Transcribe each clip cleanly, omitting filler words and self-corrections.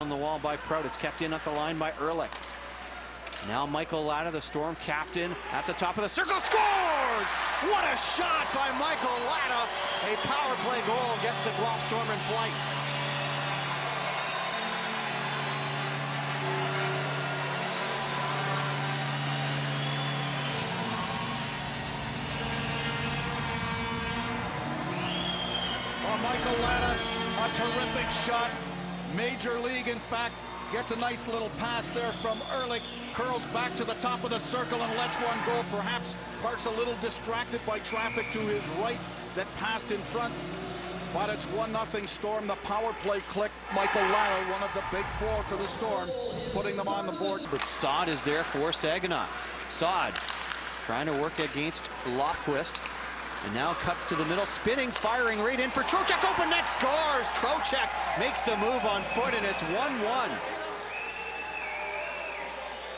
On the wall by Prout. It's kept in at the line by Erlich. Now Michael Latta, the Storm captain, at the top of the circle, scores! What a shot by Michael Latta! A power play goal gets the Guelph Storm in flight. Michael Latta, a terrific shot. Major league, in fact, gets a nice little pass there from Erlich, curls back to the top of the circle and lets one go. Perhaps Park's a little distracted by traffic to his right that passed in front. But it's 1-0 Storm. The power play click. Michael Latta, one of the big four for the Storm, putting them on the board. But Saad is there for Saginaw. Saad trying to work against Lofquist. And now cuts to the middle, spinning, firing right in for Trocheck. Open net, scores! Trocheck makes the move on foot, and it's 1-1.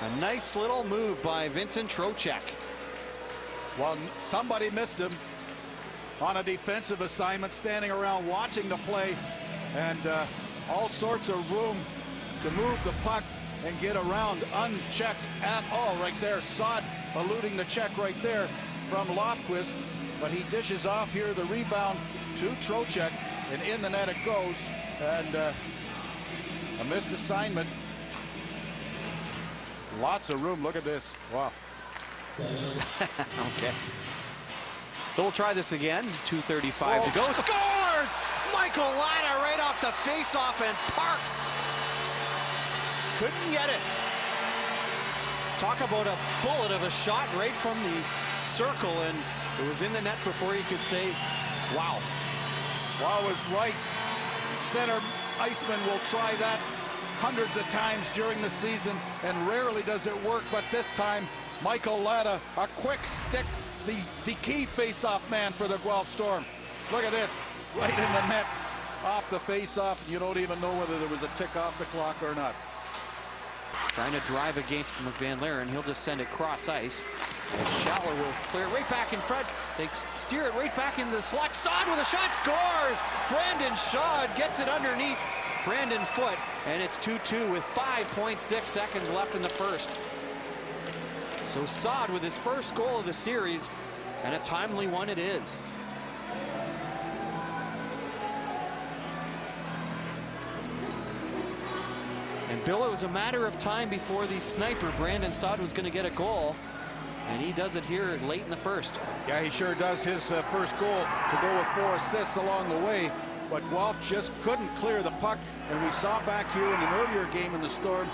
A nice little move by Vincent Trocheck. Well, somebody missed him on a defensive assignment, standing around watching the play, and all sorts of room to move the puck and get around unchecked at all right there. Saad eluding the check right there from Lofquist. But he dishes off here the rebound to Trocheck, and in the net it goes. And a missed assignment. Lots of room. Look at this. Wow. Okay. So we'll try this again. 2:35 to go. Scores! Michael Latta right off the face-off, and Parks couldn't get it. Talk about a bullet of a shot right from the circle, and it was in the net before you could say, wow. Wow was right. Center iceman will try that hundreds of times during the season, and rarely does it work, but this time, Michael Latta, a quick stick, the key face-off man for the Guelph Storm. Look at this, right in the net, off the face-off. You don't even know whether there was a tick off the clock or not. Trying to drive against McVan Laren. He'll just send it cross ice. And Shalla will clear right back in front. They steer it right back into the slot. Saad with a shot, scores! Brandon Saad gets it underneath Brandon Foot, and it's 2-2 with 5.6 seconds left in the first. So Saad with his first goal of the series, and a timely one it is. And Bill, it was a matter of time before the sniper, Brandon Saad, was going to get a goal. And he does it here late in the first. Yeah, he sure does. His first goal to go with 4 assists along the way. But Guelph just couldn't clear the puck. And we saw back here in an earlier game in the Storm.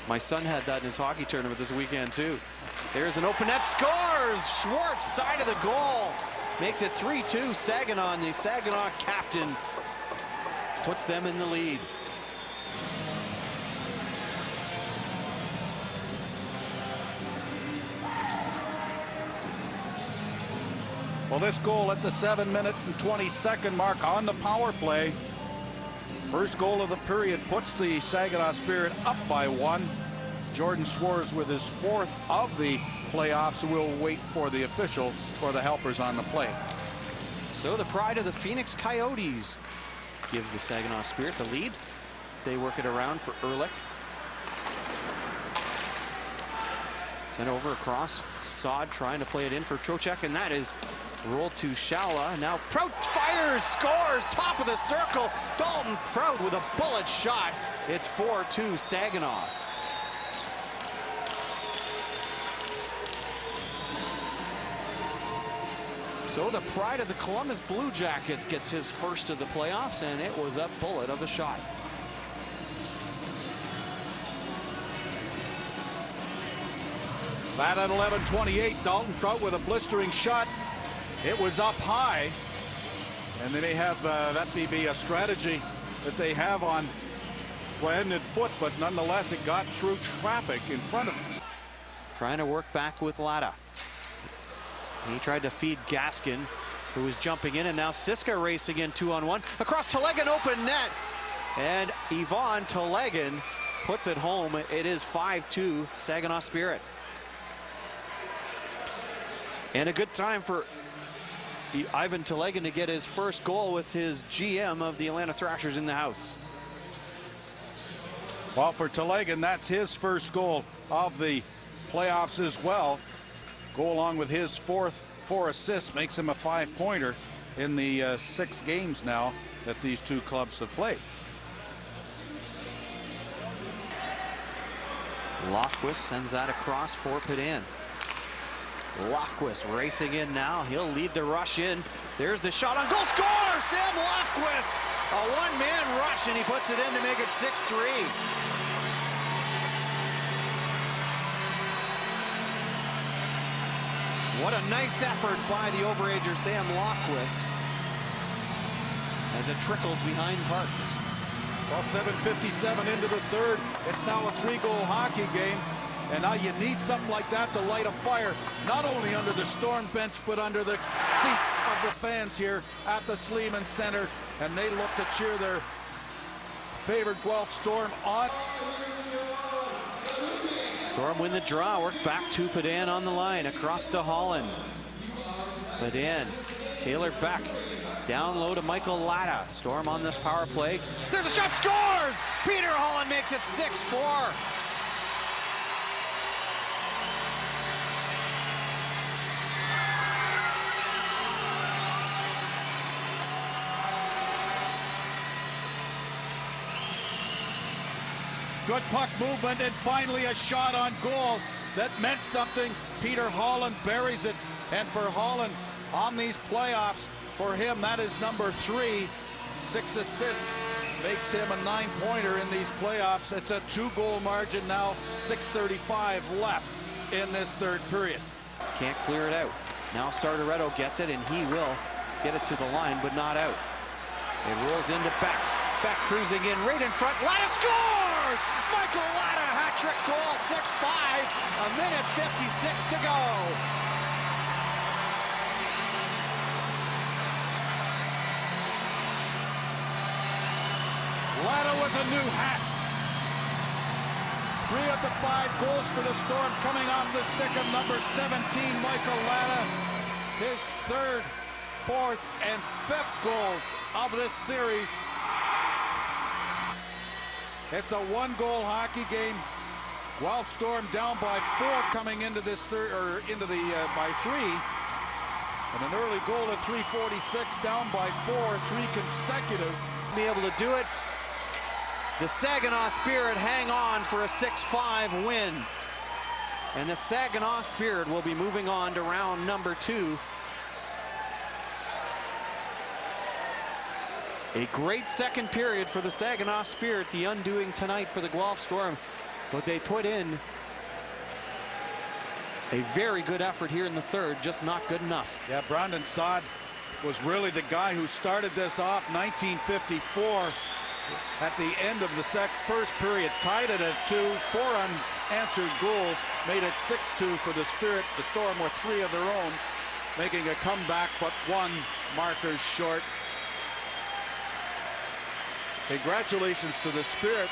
My son had that in his hockey tournament this weekend, too. There's an open net, scores! Szwarz, side of the goal. Makes it 3-2. Saginaw, and the Saginaw captain puts them in the lead. Well, this goal at the 7-minute and 22nd mark on the power play. First goal of the period puts the Saginaw Spirit up by 1. Jordan Szwarz with his 4th of the playoffs. We'll wait for the official for the helpers on the play. So the pride of the Phoenix Coyotes gives the Saginaw Spirit the lead. They work it around for Erlich. Sent over across. Saad trying to play it in for Trocheck, and that is rolled to Shalla. Now Prout fires, scores, top of the circle. Dalton Prout with a bullet shot. It's 4-2 Saginaw. So the pride of the Columbus Blue Jackets gets his first of the playoffs, and it was a bullet of a shot. That at 11:28, Dalton Prout with a blistering shot. It was up high, and they may have that may be a strategy that they have on Brandon Foot, but nonetheless it got through traffic in front of him. Trying to work back with Latta. He tried to feed Gaskin, who was jumping in, and now Siska racing in 2-on-1. Across Telegin, open net. And Ivan Telegin puts it home. It is 5-2 Saginaw Spirit. And a good time for Ivan Telegin to get his first goal with his GM of the Atlanta Thrashers in the house. Well, for Telegin, that's his first goal of the playoffs as well. Go along with his four assists, makes him a 5-pointer in the 6 games now that these two clubs have played. Lofquist sends that across for Padan. Lofquist racing in now. He'll lead the rush in. There's the shot on goal. Score! Sam Lofquist! A one-man rush, and he puts it in to make it 6-3. What a nice effort by the overager Sam Lofquist as it trickles behind Parks. Well, 7:57 into the third. It's now a 3-goal hockey game. And now you need something like that to light a fire, not only under the Storm bench, but under the seats of the fans here at the Sleeman Centre. And they look to cheer their favorite Guelph Storm on. Storm win the draw. Work back to Padan on the line. Across to Holland. Padan. Taylor back. Down low to Michael Latta. Storm on this power play. There's a shot. Scores! Peter Holland makes it 6-4. Good puck movement, and finally a shot on goal that meant something. Peter Holland buries it, and for Holland on these playoffs, for him that is number 3. 6 assists makes him a 9-pointer in these playoffs. It's a 2-goal margin now. 6:35 left in this third period. Can't clear it out. Now Sartoretto gets it, and he will get it to the line, but not out. It rolls into Beck. Beck cruising in right in front. Latta scores! Michael Latta hat-trick goal, 6-5. A minute 56 to go. Latta with a new hat. 3 of the 5 goals for the Storm coming off the stick of number 17, Michael Latta. His 3rd, 4th, and 5th goals of this series. It's a 1-goal hockey game. Guelph Storm down by 4 coming into this third, or into the by 3. And an early goal at 3:46, down by 4, 3 consecutive. Be able to do it. The Saginaw Spirit hang on for a 6-5 win. And the Saginaw Spirit will be moving on to round number 2. A great second period for the Saginaw Spirit, the undoing tonight for the Guelph Storm. But they put in a very good effort here in the third, just not good enough. Yeah, Brandon Saad was really the guy who started this off. 1954 at the end of the first period, tied it at 2. 4 unanswered goals made it 6-2 for the Spirit. The Storm were 3 of their own, making a comeback, but 1 marker short. Congratulations to the Spirit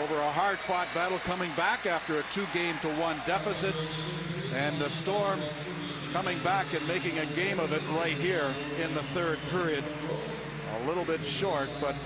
over a hard-fought battle, coming back after a 2-1 deficit, and the Storm coming back and making a game of it right here in the third period. A little bit short, but